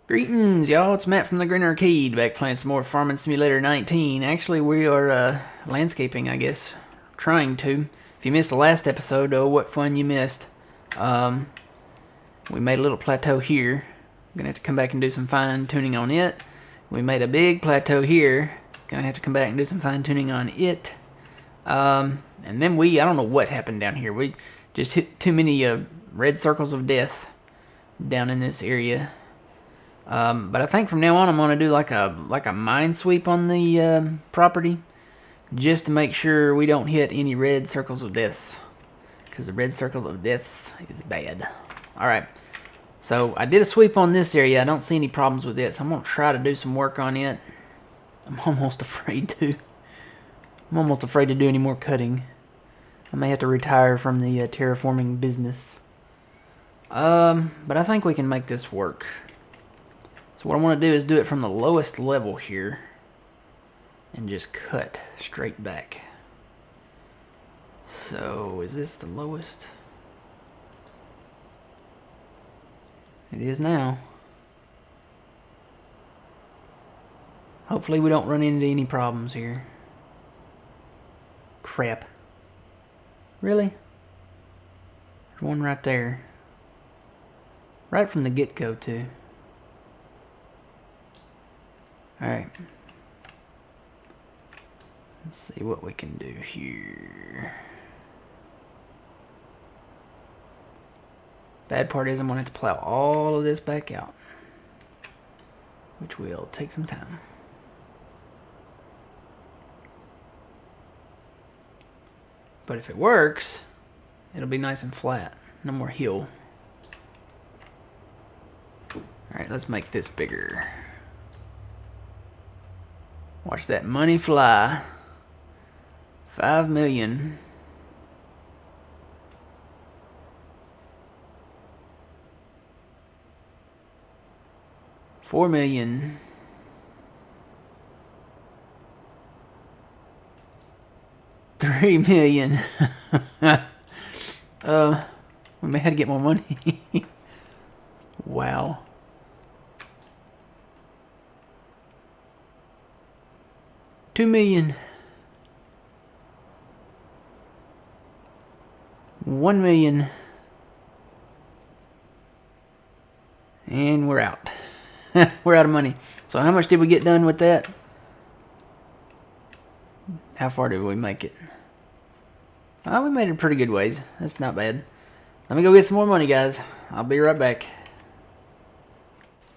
Greetings, y'all. It's Matt from the Green Arcade, back playing some more Farming Simulator 19. Actually, we are landscaping, I guess. Trying to. If you missed the last episode, oh, what fun you missed. We made a little plateau here. Gonna have to come back and do some fine tuning on it. We made a big plateau here. Gonna have to come back and do some fine tuning on it. And then I don't know what happened down here. We just hit too many red circles of death down in this area. But I think from now on I'm gonna do like a mine sweep on the property, just to make sure we don't hit any red circles of death, because the red circle of death is bad. All right, so I did a sweep on this area. I don't see any problems with it, so I'm gonna try to do some work on it. I'm almost afraid to. I'm almost afraid to do any more cutting. I may have to retire from the terraforming business. But I think we can make this work. So what I want to do is do it from the lowest level here and just cut straight back. So is this the lowest? It is now. Hopefully we don't run into any problems here. Crap. Really? There's one right there. Right from the get-go too. Alright. Let's see what we can do here. Bad part is I'm going to have to plow all of this back out, which will take some time. But if it works, it'll be nice and flat. No more hill. Alright, let's make this bigger. Watch that money fly. 5 million. $4 million. $3 million. We may have to get more money. Wow. $2 million. $1 million. And we're out. We're out of money. So how much did we get done with that? How far did we make it? Oh, we made it pretty good ways. That's not bad. Let me go get some more money, guys. I'll be right back.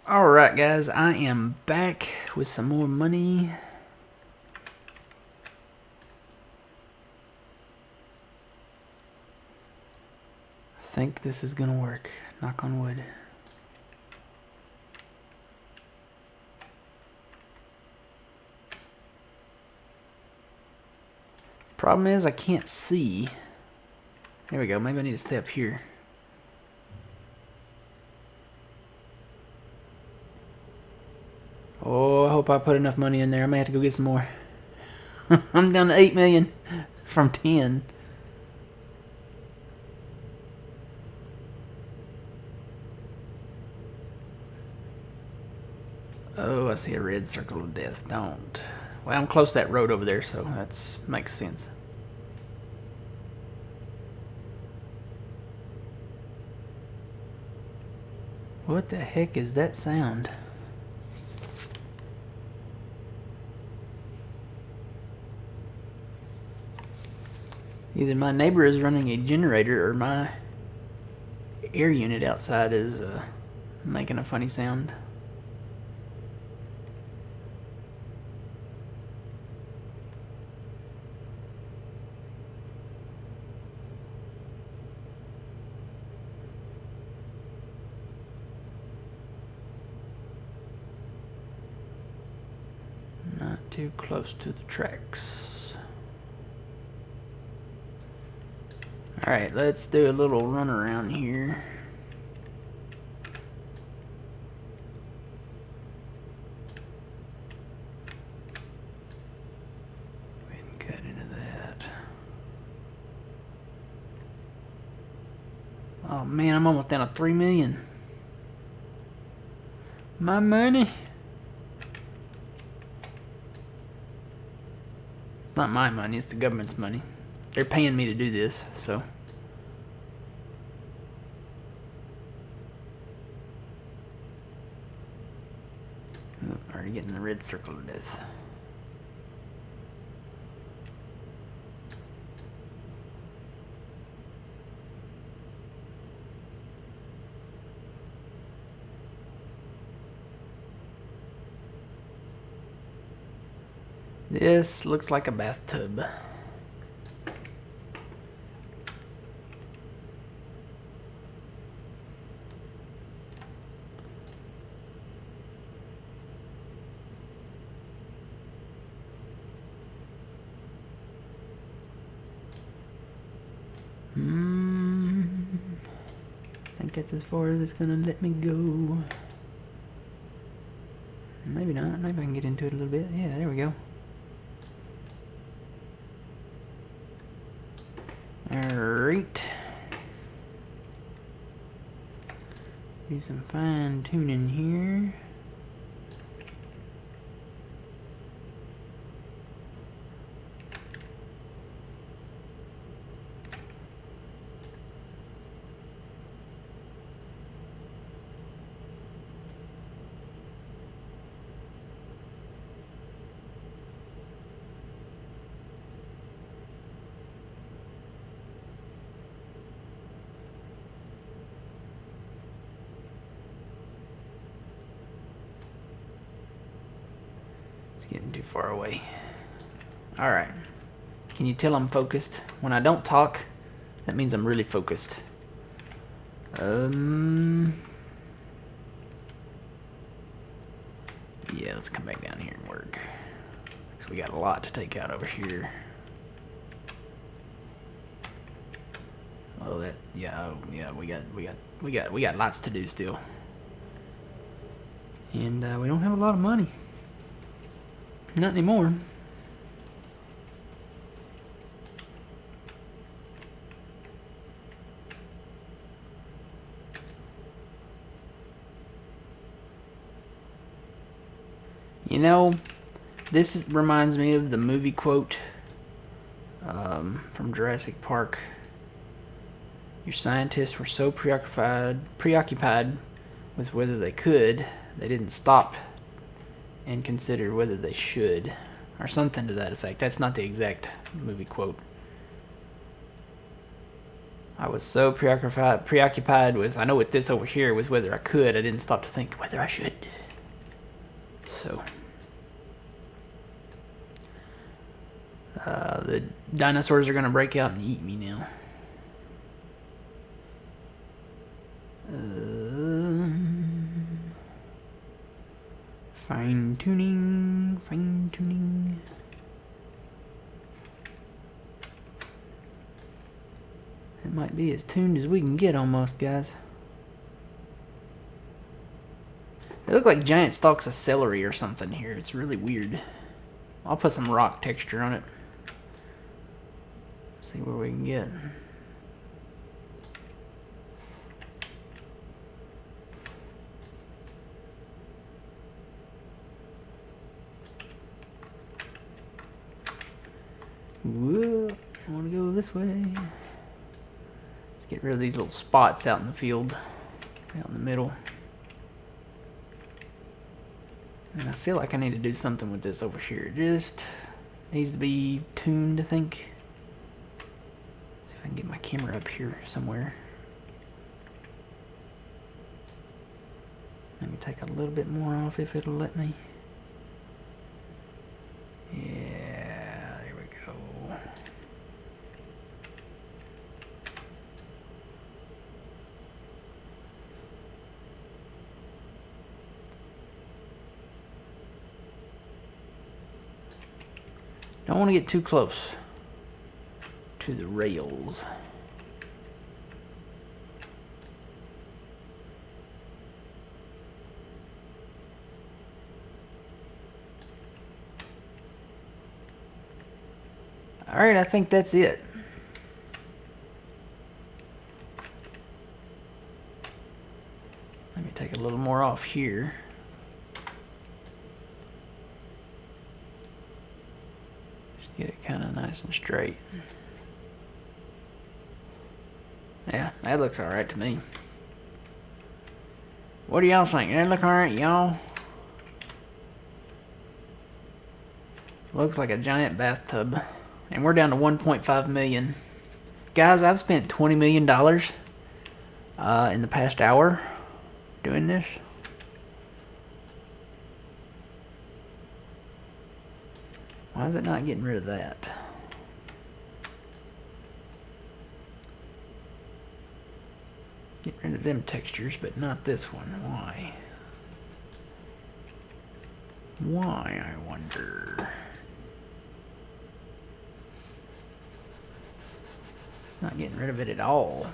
Alright, guys. I am back with some more money. I think this is gonna work. Knock on wood. Problem is I can't see. There we go. Maybe I need to stay up here. Oh, I hope I put enough money in there. I may have to go get some more. I'm down to 8 million from 10. Oh, I see a red circle of death. Don't. Well, I'm close to that road over there, so that makes sense. What the heck is that sound? Either my neighbor is running a generator or my air unit outside is making a funny sound. Not too close to the tracks. Alright, let's do a little run around here. Go ahead and cut into that. Oh man, I'm almost down to 3 million. My money. It's not my money, it's the government's money. They're paying me to do this, so. Oh, already getting the red circle to death. This looks like a bathtub. I think that's as far as it's gonna let me go. Maybe not. Maybe I can get into it a little bit. Yeah, there we go. Alright. Do some fine tuning here. Getting too far away. Alright. Can you tell I'm focused? When I don't talk, that means I'm really focused. Yeah, let's come back down here and work. Because we got a lot to take out over here. Oh, that, yeah, we got lots to do still. And we don't have a lot of money. Not anymore. You know, this reminds me of the movie quote from Jurassic Park. Your scientists were so preoccupied with whether they could, they didn't stop and consider whether they should, or something to that effect. That's not the exact movie quote. I was so preoccupied with, I know with this over here, with whether I could, I didn't stop to think whether I should. So, the dinosaurs are gonna break out and eat me now. Fine tuning, fine tuning. It might be as tuned as we can get almost, guys. They look like giant stalks of celery or something here. It's really weird. I'll put some rock texture on it. See where we can get. Whoa, I want to go this way. Let's get rid of these little spots out in the field, out in the middle. And I feel like I need to do something with this over here. It just needs to be tuned, I think. See if I can get my camera up here somewhere. Let me take a little bit more off if it'll let me. Yeah, there we go. Don't want to get too close to the rails. Alright, I think that's it. Let me take a little more off here. Get it kind of nice and straight. Yeah, that looks alright to me. What do y'all think? That look alright, y'all? Looks like a giant bathtub. And we're down to 1.5 million. Guys, I've spent $20 million in the past hour doing this. Why is it not getting rid of that? Get rid of them textures, but not this one. Why? Why, I wonder? It's not getting rid of it at all.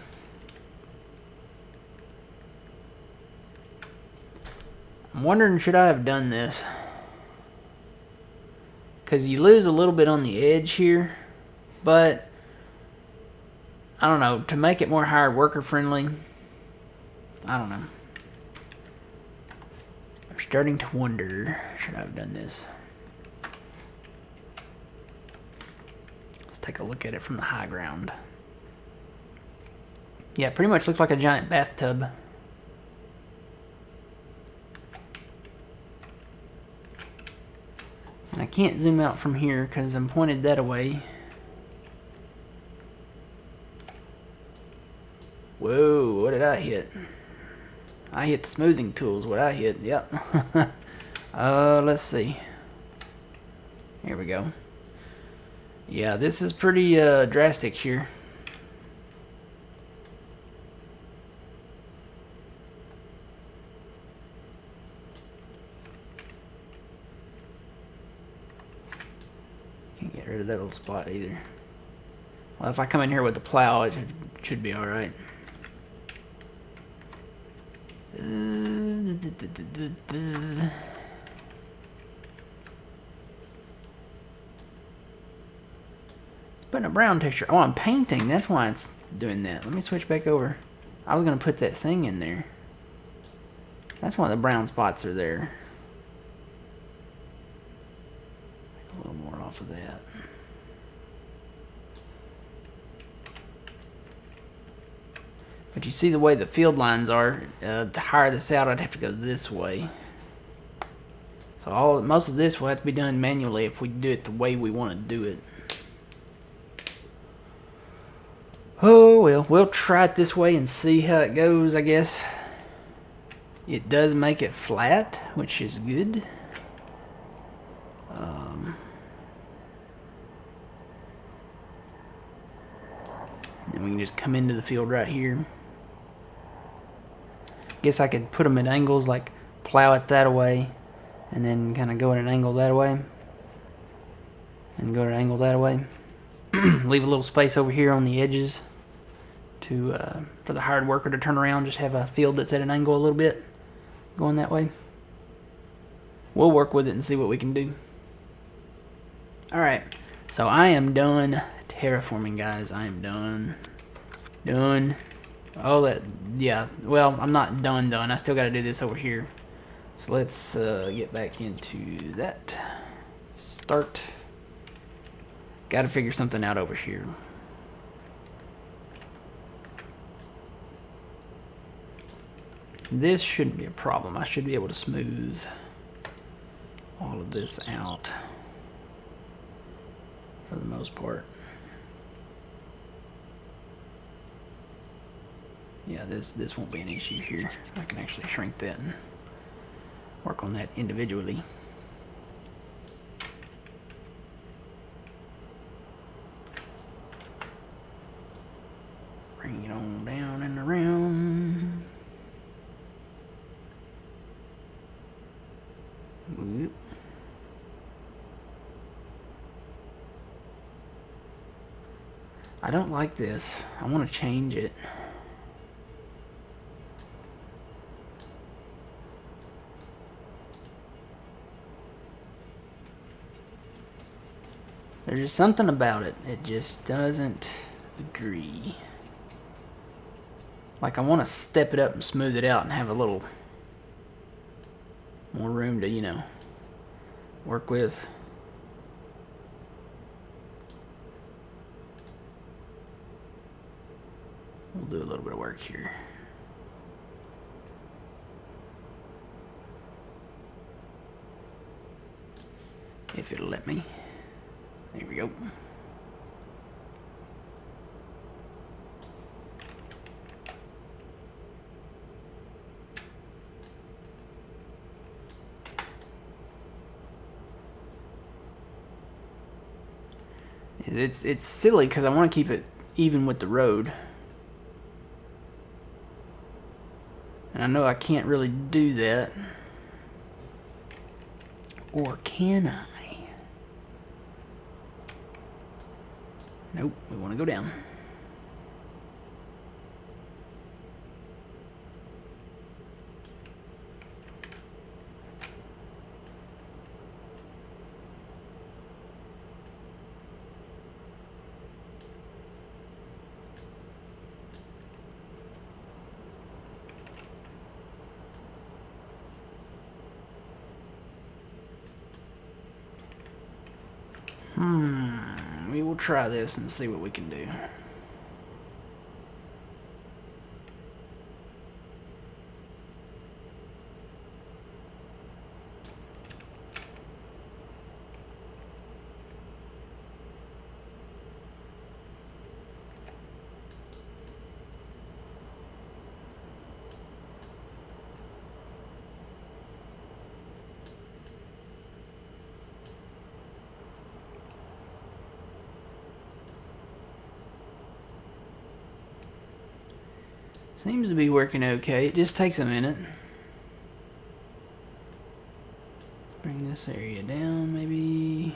I'm wondering, should I have done this? Because you lose a little bit on the edge here, but I don't know, to make it more hard worker friendly, I don't know. I'm starting to wonder, should I have done this? Let's take a look at it from the high ground. Yeah, pretty much looks like a giant bathtub. And I can't zoom out from here because I'm pointed that away. Whoa, what did I hit? I hit the smoothing tools, what I hit, yep. Let's see. Here we go. Yeah, this is pretty drastic here. Can't get rid of that little spot either. Well, if I come in here with the plow, it should be alright. It's putting a brown texture. Oh, I'm painting. That's why it's doing that. Let me switch back over. I was going to put that thing in there. That's why the brown spots are there. A little more off of that. But you see the way the field lines are. To hire this out, I'd have to go this way. So most of this will have to be done manually if we do it the way we want to do it. Oh well, we'll try it this way and see how it goes, I guess. It does make it flat, which is good. Then we can just come into the field right here. Guess I could put them at angles, like plow it that way, and then kind of go at an angle that way, and go at an angle that way. Leave a little space over here on the edges to for the hired worker to turn around. Just have a field that's at an angle a little bit, going that way. We'll work with it and see what we can do. Alright, so I am done terraforming, guys. I am done. Oh, that, yeah, well, I'm not done. I still got to do this over here. So let's get back into that. Start. Got to figure something out over here. This shouldn't be a problem. I should be able to smooth all of this out for the most part. Yeah, this won't be an issue here. I can actually shrink that and work on that individually. Bring it on down and around. Whoop. I don't like this. I want to change it. There's just something about it. It just doesn't agree. Like, I want to step it up and smooth it out and have a little more room to, you know, work with. We'll do a little bit of work here. If it'll let me. There we go. It's silly because I want to keep it even with the road. And I know I can't really do that. Or can I? Nope, we want to go down. We will try this and see what we can do. Seems to be working okay. It just takes a minute. Let's bring this area down, maybe.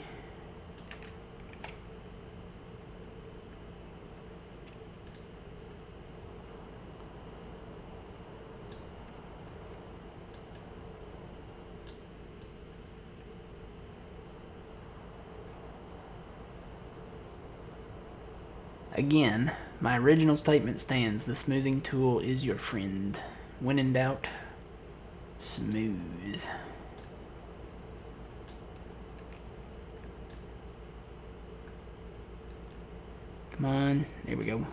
Again, my original statement stands. The smoothing tool is your friend. When in doubt, smooth. Come on, there we go.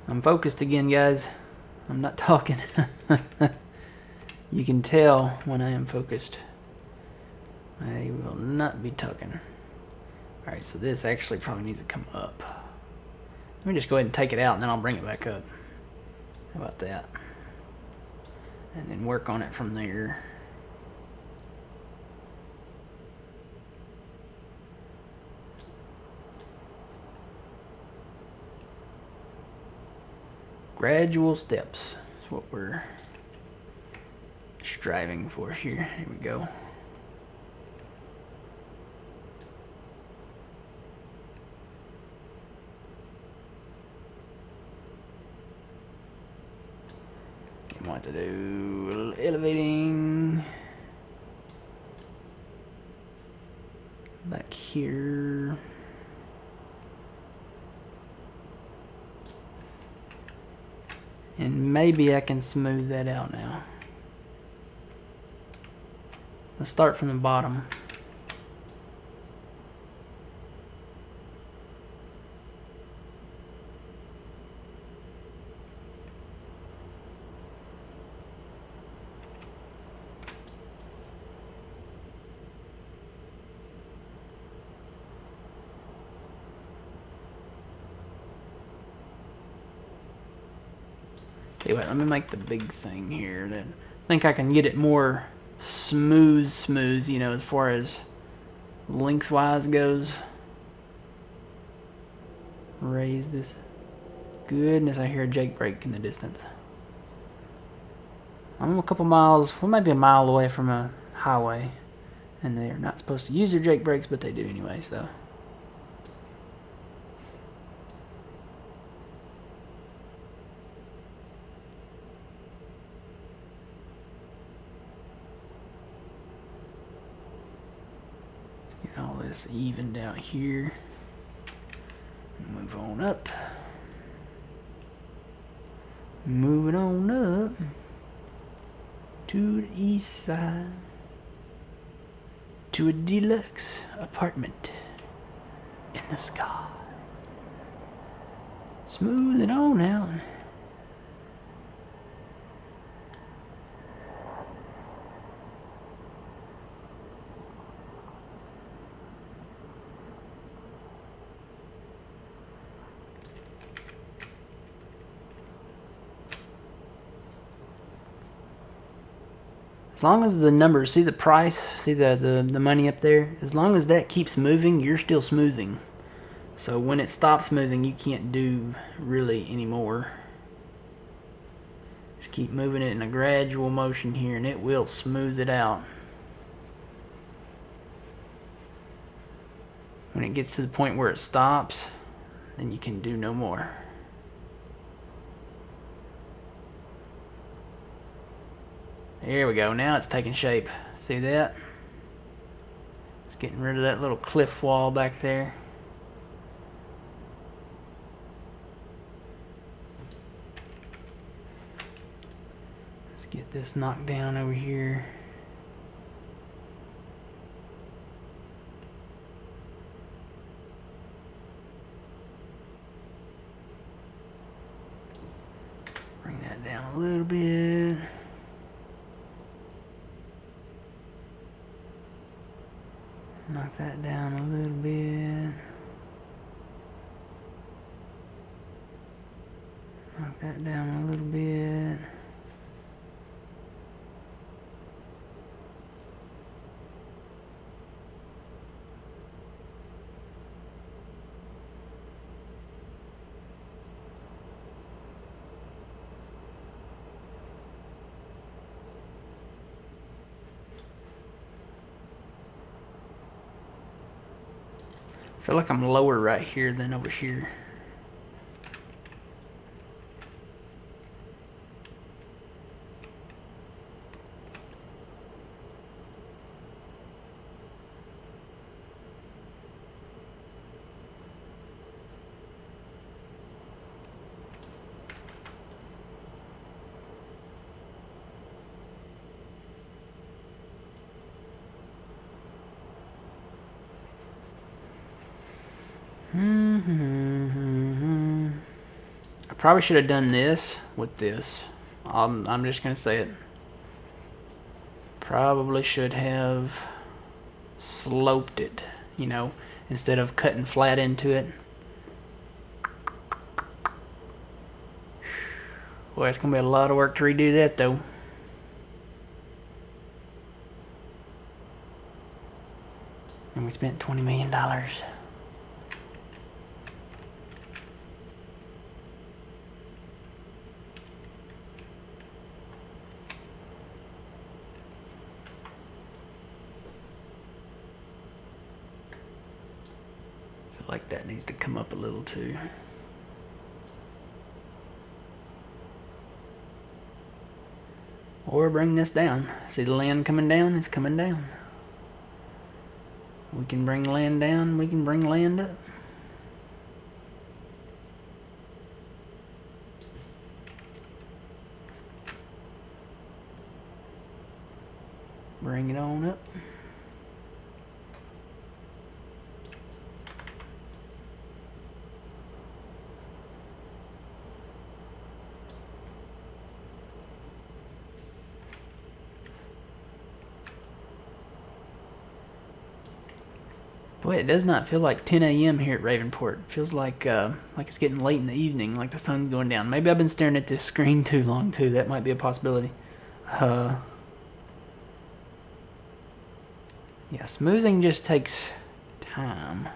I'm focused again, guys. I'm not talking. You can tell when I am focused. I will not be talking. Alright, so this actually probably needs to come up. Let me just go ahead and take it out and then I'll bring it back up. How about that? And then work on it from there. Gradual steps is what we're striving for here. Here we go. You want to do a little elevating back here. And maybe I can smooth that out now. Let's start from the bottom. Tell you what, let me make the big thing here. That I think I can get it more smooth, you know, as far as lengthwise goes. Raise this. Goodness, I hear a Jake brake in the distance. I'm a couple miles, well, maybe a mile away from a highway, and they're not supposed to use their Jake brakes, but they do anyway, so. Get all this evened out here. Move on up. Moving on up to the east side to a deluxe apartment in the sky. Smooth it on out. As long as the numbers, see the price, see the money up there? As long as that keeps moving, you're still smoothing. So when it stops moving, you can't do really anymore. Just keep moving it in a gradual motion here and it will smooth it out. When it gets to the point where it stops, then you can do no more. There we go, now it's taking shape. See that? It's getting rid of that little cliff wall back there. Let's get this knocked down over here. Bring that down a little bit. Knock that down a little bit. Knock that down a little bit. I feel like I'm lower right here than over here. I probably should have done this with this. I'm just gonna say it. Probably should have sloped it, you know, instead of cutting flat into it. Boy, it's gonna be a lot of work to redo that though. And we spent $20 million. Like that needs to come up a little too. Or bring this down. See the land coming down? It's coming down. We can bring land down, we can bring land up. Bring it on up. Boy, it does not feel like 10 a.m. here at Ravenport. It feels like it's getting late in the evening, like the sun's going down. Maybe I've been staring at this screen too long, too. That might be a possibility. Yeah, smoothing just takes time.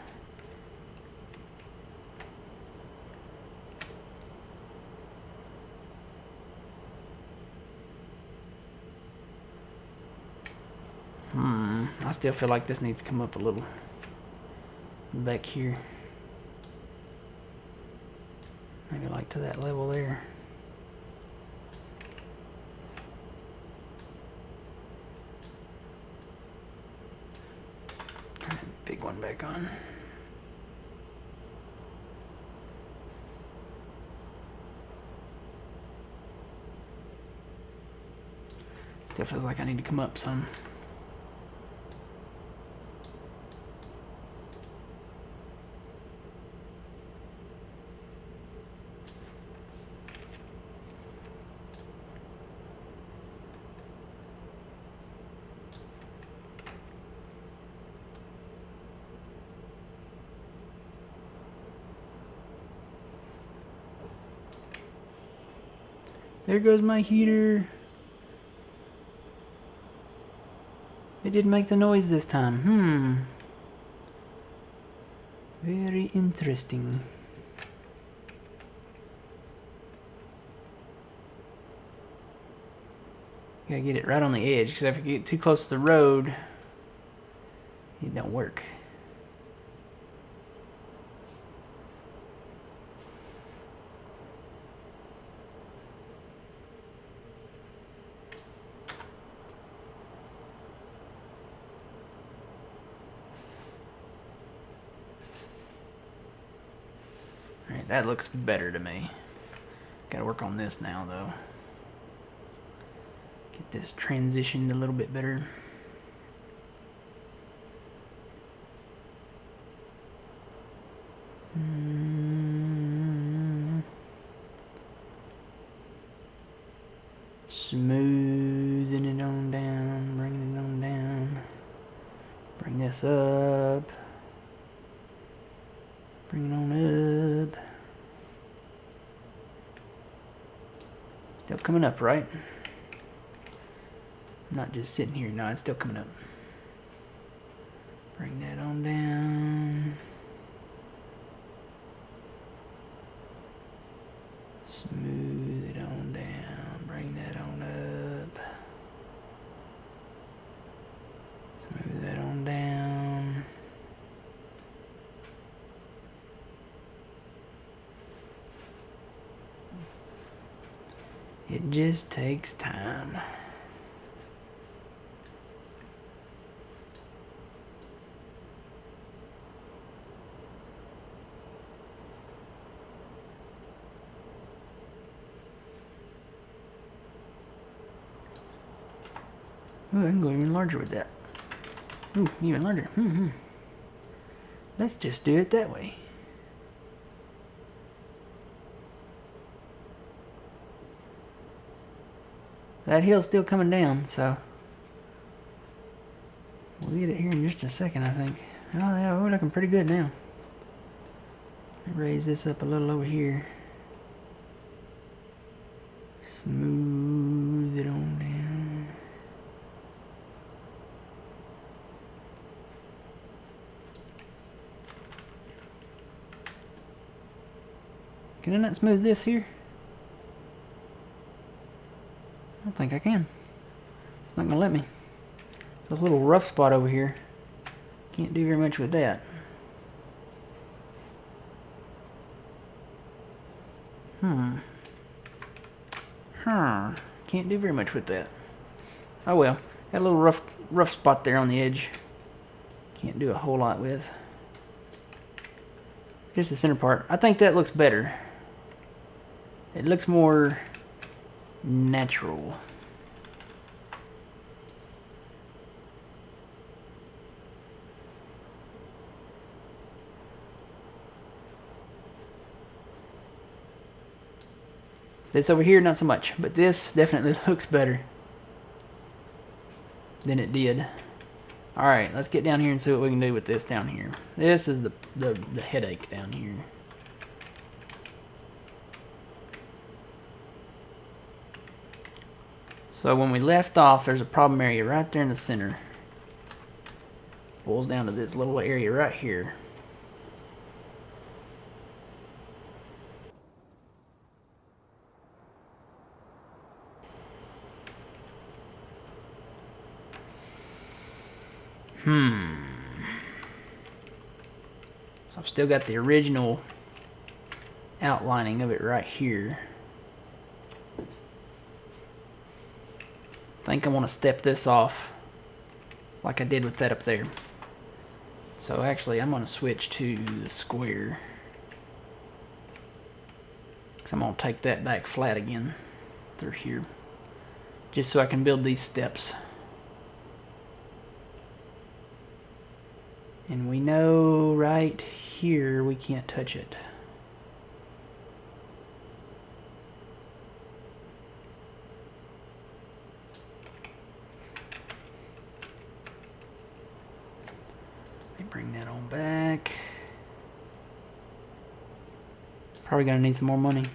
I still feel like this needs to come up a little back here. Maybe like to that level there. Turn that big one back on. Still feels like I need to come up some. There goes my heater. It didn't make the noise this time. Very interesting. Gotta get it right on the edge, because if I get too close to the road, it don't work. Alright, that looks better to me. Gotta work on this now, though. Get this transitioned a little bit better. Smoothing it on down, bringing it on down. Bring this up. Bring it on up. Still coming up, right? I'm not just sitting here. No, it's still coming up. Bring that on down. Smooth it on down. Bring that on up. Smooth that on down. It just takes time. Ooh, I can go even larger with that. Ooh, even larger. Let's just do it that way. That hill's still coming down, so we'll get it here in just a second, I think. Oh yeah, we're looking pretty good now. Raise this up a little over here. Smooth it on down. Can I not smooth this here? I don't think I can. It's not gonna let me. This little rough spot over here. Can't do very much with that. Can't do very much with that. Oh well. Got a little rough spot there on the edge. Can't do a whole lot with. Just the center part. I think that looks better. It looks more natural. This over here, not so much, but this definitely looks better than it did. Alright, let's get down here and see what we can do with this down here. This is the headache down here. So when we left off, there's a problem area right there in the center. Boils down to this little area right here. So I've still got the original outlining of it right here. I think I want to step this off like I did with that up there. So actually I'm going to switch to the square, because I'm going to take that back flat again through here, just so I can build these steps. And we know right here we can't touch it. Bring that on back. Probably gonna need some more money.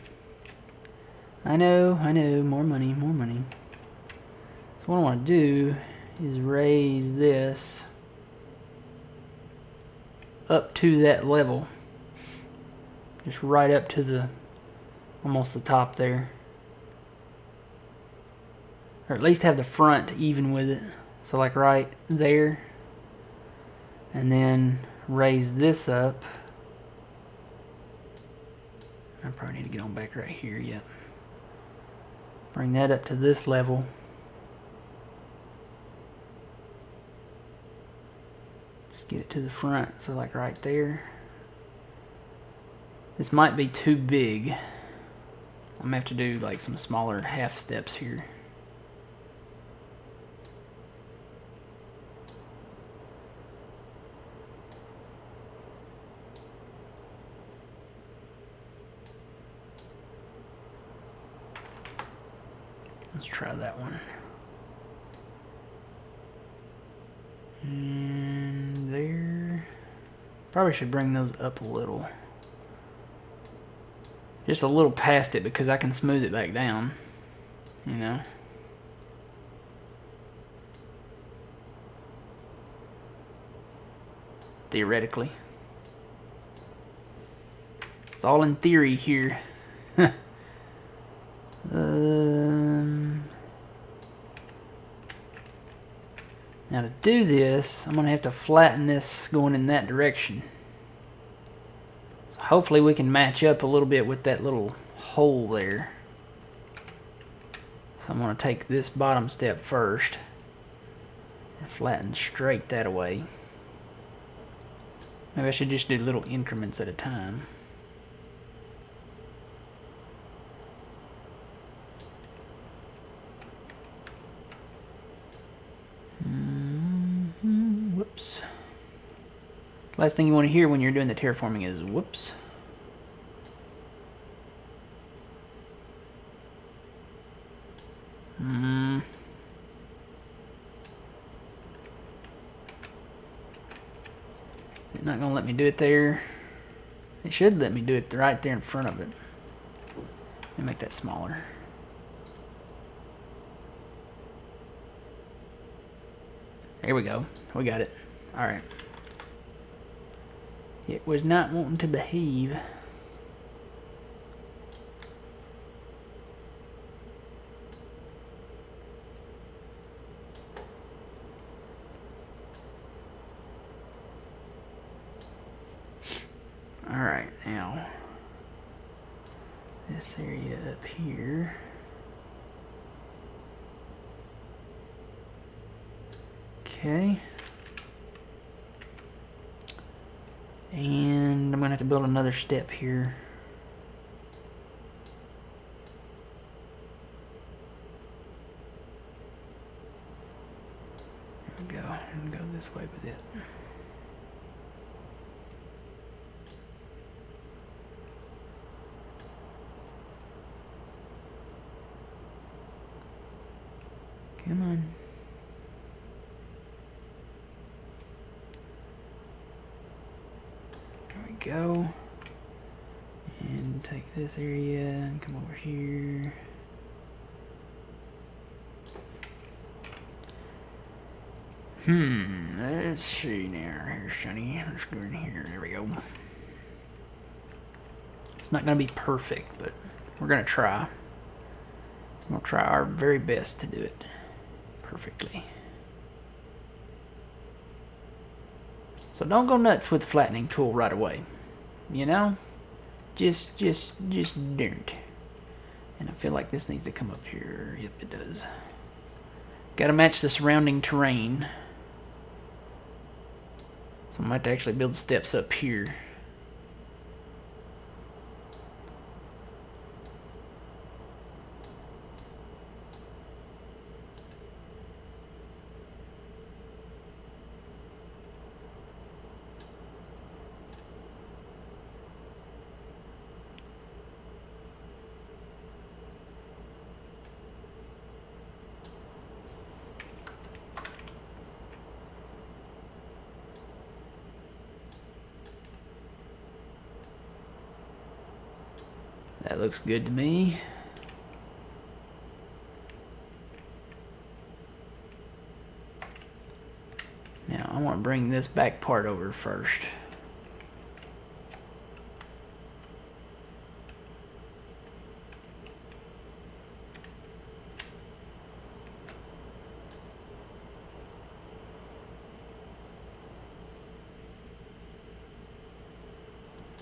I know, more money. So what I want to do is raise this up to that level. Just right up to the, almost the top there. Or at least have the front even with it. So like right there. And then raise this up. I probably need to get on back right here, yep. Bring that up to this level. Just get it to the front, so like right there. This might be too big. I'm gonna have to do like some smaller half steps here. Let's try that one. And there. Probably should bring those up a little. Just a little past it, because I can smooth it back down. You know? Theoretically. It's all in theory here. Now to do this, I'm going to have to flatten this going in that direction. So hopefully we can match up a little bit with that little hole there. So I'm going to take this bottom step first and flatten straight that away. Maybe I should just do little increments at a time. Whoops. Last thing you want to hear when you're doing the terraforming is whoops. Is it not going to let me do it there? It should let me do it right there in front of it. Let me make that smaller. There we go. We got it. Alright. It was not wanting to behave. Alright, now this area up here. Okay. And I'm going to have to build another step here. There we go. I'm going to go this way with it. Come on. Go and take this area and come over here. Let's see now. Here, Sonny. Let's go in here. There we go. It's not going to be perfect, but we're going to try. We'll try our very best to do it perfectly. So don't go nuts with the flattening tool right away. You know? Just don't. And I feel like this needs to come up here. Yep, it does. Gotta match the surrounding terrain. So I might actually build steps up here. That looks good to me. Now I want to bring this back part over first.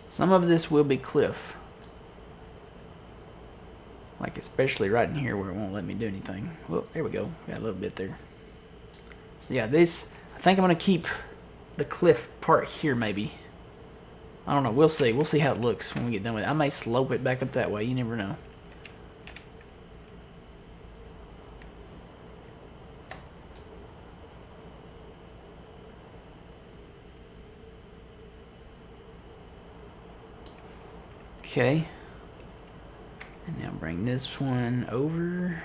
Some of this will be cliff. Like especially right in here where it won't let me do anything. Well, there we go. Got a little bit there. So yeah, this, I think I'm going to keep the cliff part here maybe. I don't know. We'll see. We'll see how it looks when we get done with it. I may slope it back up that way. You never know. Okay. And now bring this one over.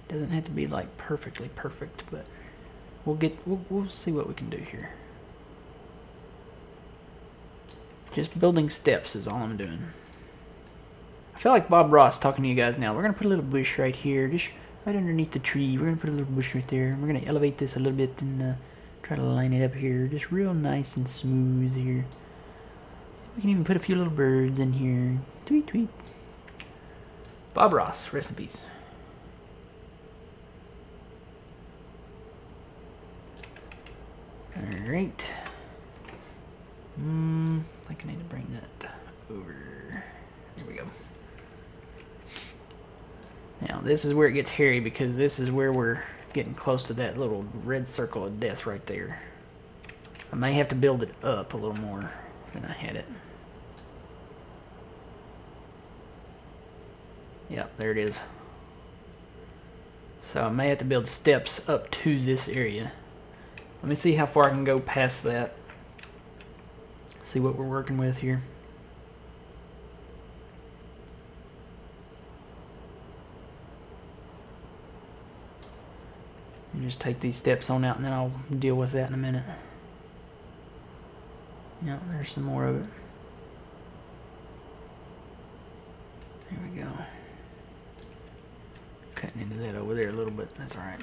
Doesn't have to be like perfectly perfect, but we'll see what we can do here. Just building steps is all I'm doing. I feel like Bob Ross talking to you guys now. We're gonna put a little bush right here, just right underneath the tree. We're gonna put a little bush right there. We're gonna elevate this a little bit and try to line it up here, just real nice and smooth here. We can even put a few little birds in here. Tweet, tweet. Bob Ross, rest in peace. Alright. I think I need to bring that over. There we go. Now, this is where it gets hairy because this is where we're getting close to that little red circle of death right there. I may have to build it up a little more than I had it. Yep, there it is. So I may have to build steps up to this area. Let me see how far I can go past that. See what we're working with here. And just take these steps on out and then I'll deal with that in a minute. Yep, there's some more of it. There we go. Cutting into that over there a little bit. That's all right.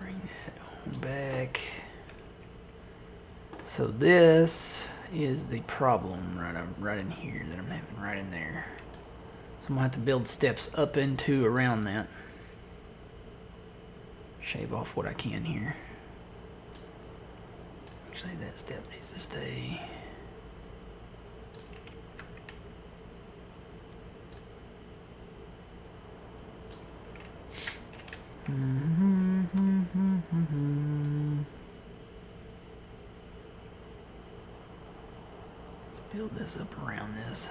Bring that on back. So this is the problem right in here that I'm having right in there. So I'm gonna have to build steps up into around that. Shave off what I can here. Actually, that step needs to stay. Let's build this up around this.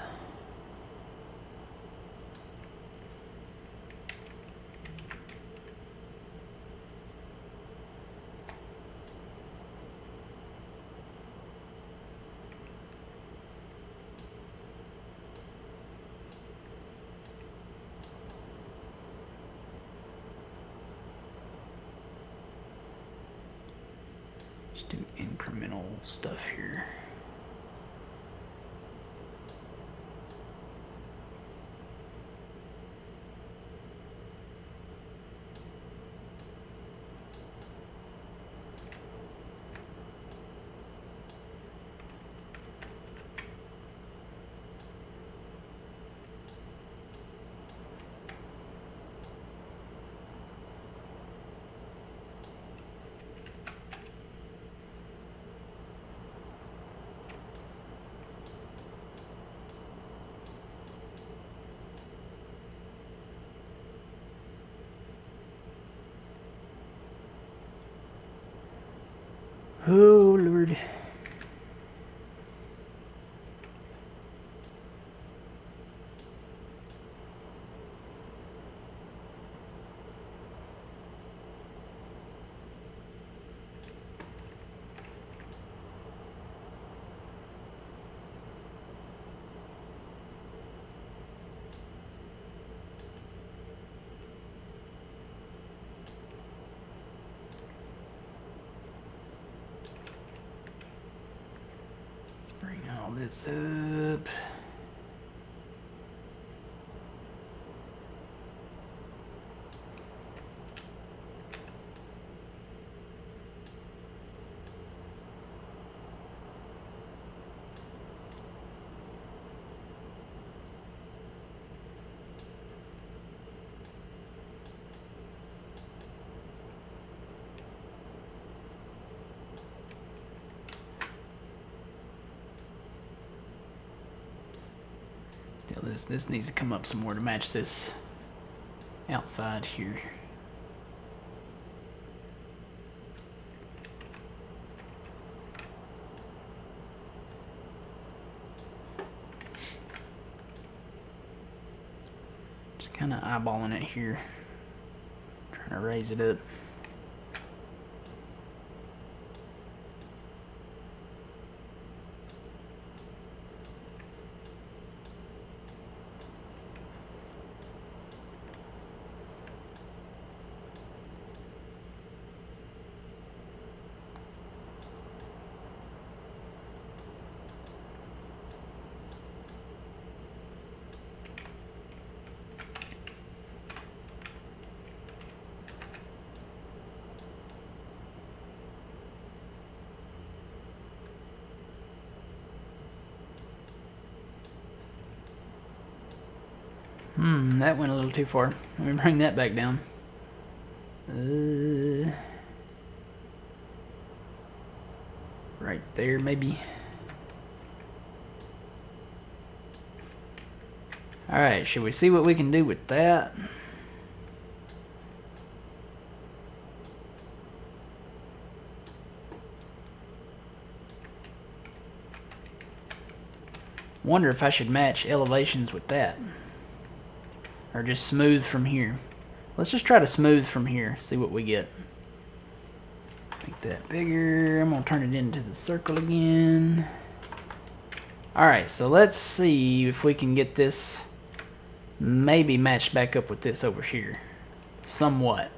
Do incremental stuff here. Oh, Lord. Bring all this up. Still, this needs to come up some more to match this outside here. Just kind of eyeballing it here, trying to raise it up. That went a little too far. Let me bring that back down. Right there, maybe. Alright, should we see what we can do with that? Wonder if I should match elevations with that. Or just smooth from here. Let's just try to smooth from here, see what we get. Make that bigger. I'm going to turn it into the circle again. Alright, so let's see if we can get this maybe matched back up with this over here. Somewhat.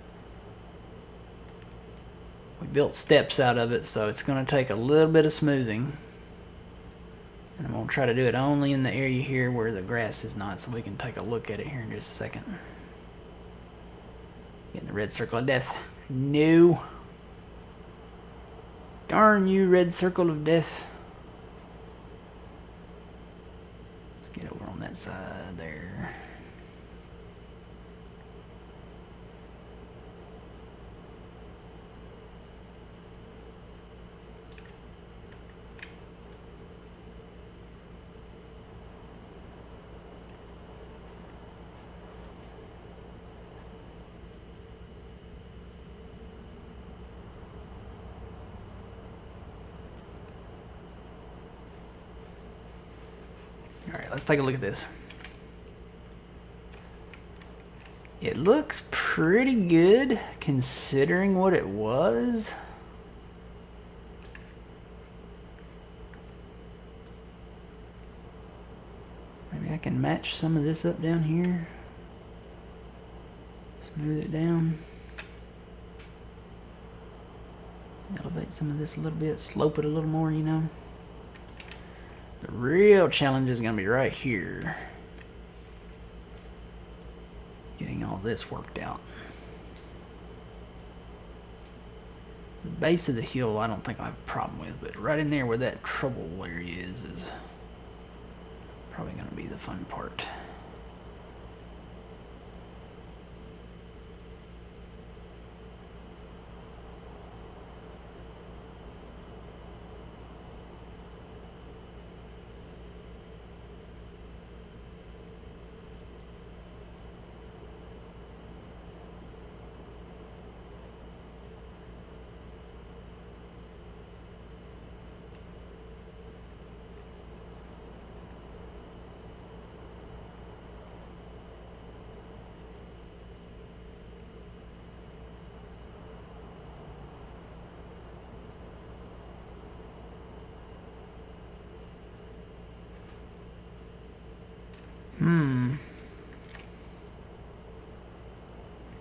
We built steps out of it, so it's going to take a little bit of smoothing. And I'm going to try to do it only in the area here where the grass is not, so we can take a look at it here in just a second. Getting the red circle of death. No. Darn you, red circle of death. Let's get over on that side there. Alright, let's take a look at this. It looks pretty good considering what it was. Maybe I can match some of this up down here. Smooth it down. Elevate some of this a little bit, slope it a little more, you know. The real challenge is going to be right here. Getting all this worked out. The base of the hill I don't think I have a problem with, but right in there where that trouble area is probably going to be the fun part.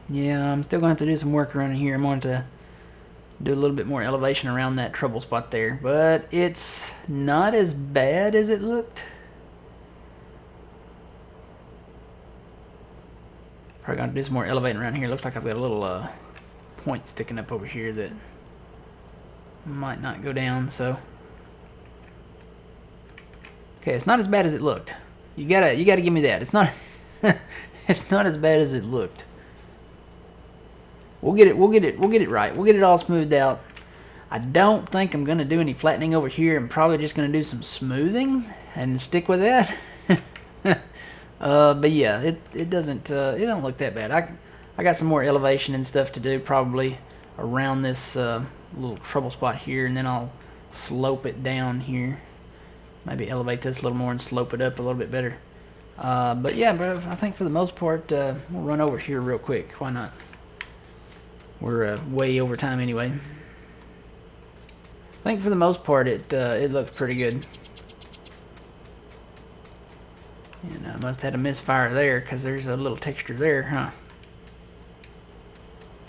Yeah, I'm still going to have to do some work around here. I'm going to do a little bit more elevation around that trouble spot there. But it's not as bad as it looked. Probably going to do some more elevating around here. Looks like I've got a little point sticking up over here that might not go down, so... Okay, it's not as bad as it looked. You gotta give me that. It's not it's not as bad as it looked. We'll get it right. We'll get it all smoothed out. I don't think I'm gonna do any flattening over here. I'm probably just gonna do some smoothing and stick with that. But yeah, it don't look that bad. I got some more elevation and stuff to do probably around this little trouble spot here, and then I'll slope it down here. Maybe elevate this a little more and slope it up a little bit better. But yeah, I think for the most part, we'll run over here real quick. Why not? We're way over time anyway. I think for the most part, it looks pretty good. And I must have had a misfire there because there's a little texture there, huh?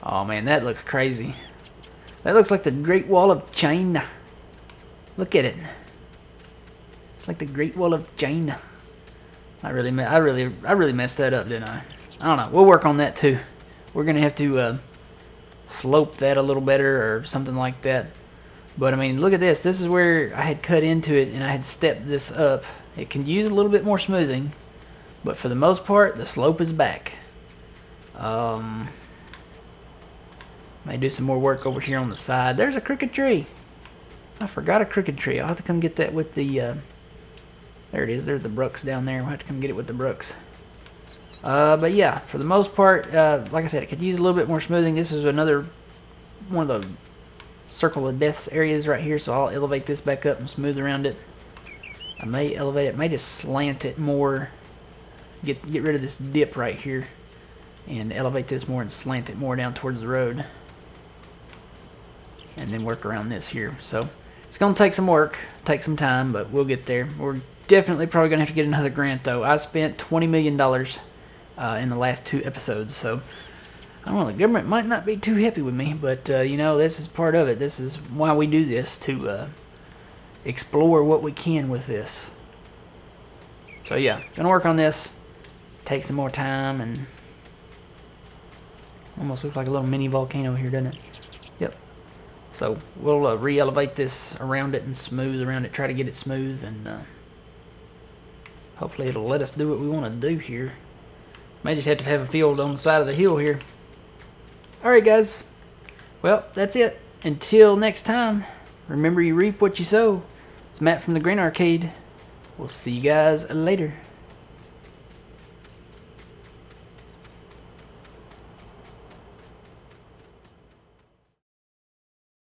Oh man, that looks crazy. That looks like the Great Wall of China. Look at it. It's like the Great Wall of China. I really messed that up, didn't I? I don't know. We'll work on that too. We're gonna have to slope that a little better or something like that. But I mean, look at this. This is where I had cut into it and I had stepped this up. It can use a little bit more smoothing, but for the most part, the slope is back. May do some more work over here on the side. There's a crooked tree. I forgot a crooked tree. I'll have to come get that with the... there it is. There's the brooks down there. We'll have to come get it with the brooks. But yeah, for the most part, like I said, it could use a little bit more smoothing. This is another one of the circle of deaths areas right here, so I'll elevate this back up and smooth around it. I may elevate it, may just slant it more, get rid of this dip right here, and elevate this more and slant it more down towards the road, and then work around this here. So it's going to take some work, take some time, but we'll get there. We're definitely probably going to have to get another grant, though. I spent $20 million in the last 2 episodes, so I don't know, the government might not be too happy with me, but you know, this is part of it. This is why we do this, to explore what we can with this. So yeah, gonna work on this, take some more time, and almost looks like a little mini volcano here, doesn't it? Yep. So we'll re-elevate this around it and smooth around it, try to get it smooth, and hopefully it'll let us do what we want to do here. May just have to have a field on the side of the hill here. Alright guys, well, that's it. Until next time, remember you reap what you sow. It's Matt from the Green Arcade. We'll see you guys later.